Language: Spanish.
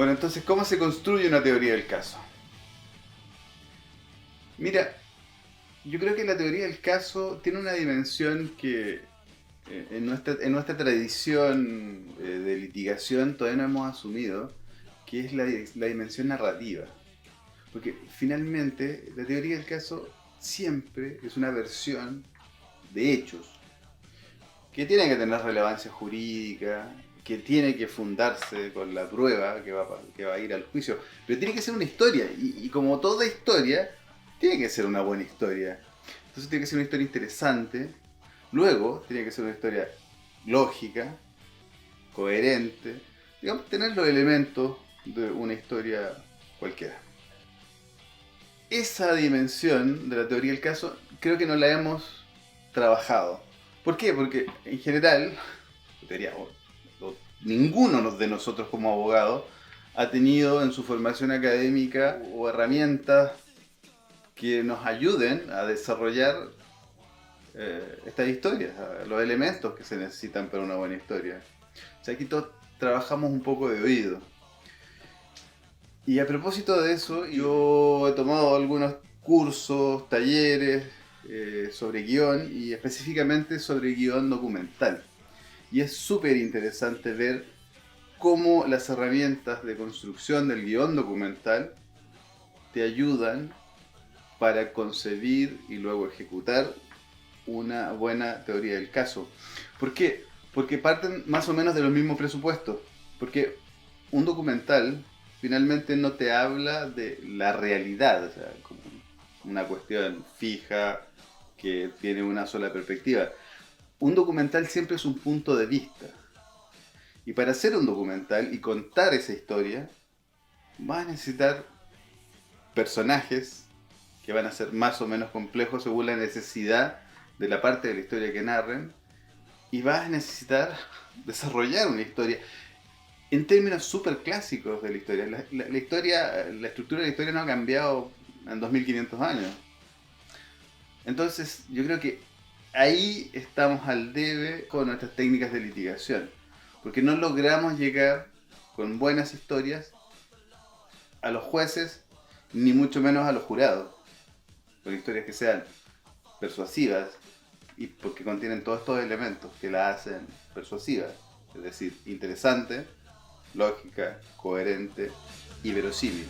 Bueno, entonces, ¿cómo se construye una teoría del caso? Mira, yo creo que la teoría del caso tiene una dimensión que en nuestra tradición de litigación todavía no hemos asumido, que es la dimensión narrativa. Porque finalmente la teoría del caso siempre es una versión de hechos que tiene que tener relevancia jurídica, que tiene que fundarse con la prueba que va a ir al juicio, pero tiene que ser una historia, y como toda historia, tiene que ser una buena historia. Entonces tiene que ser una historia interesante, luego tiene que ser una historia lógica, coherente, digamos, tener los elementos de una historia cualquiera. Esa dimensión de la teoría del caso creo que no la hemos trabajado. ¿Por qué? Porque en general, ninguno de nosotros como abogados ha tenido en su formación académica o herramientas que nos ayuden a desarrollar estas historias, los elementos que se necesitan para una buena historia. O sea, aquí todos trabajamos un poco de oído. Y a propósito de eso, yo he tomado algunos cursos, talleres sobre guión y específicamente sobre guión documental. Y es súper interesante ver cómo las herramientas de construcción del guión documental te ayudan para concebir y luego ejecutar una buena teoría del caso. ¿Por qué? Porque parten más o menos de los mismos presupuestos. Porque un documental finalmente no te habla de la realidad, o sea, como una cuestión fija que tiene una sola perspectiva. Un documental siempre es un punto de vista. Y para hacer un documental y contar esa historia, vas a necesitar personajes que van a ser más o menos complejos según la necesidad de la parte de la historia que narren, y vas a necesitar desarrollar una historia en términos súper clásicos de la historia. La historia. La estructura de la historia no ha cambiado en 2500 años. Entonces yo creo que ahí estamos al debe con nuestras técnicas de litigación, porque no logramos llegar con buenas historias a los jueces, ni mucho menos a los jurados, con historias que sean persuasivas y porque contienen todos estos elementos que la hacen persuasiva, es decir, interesante, lógica, coherente y verosímil.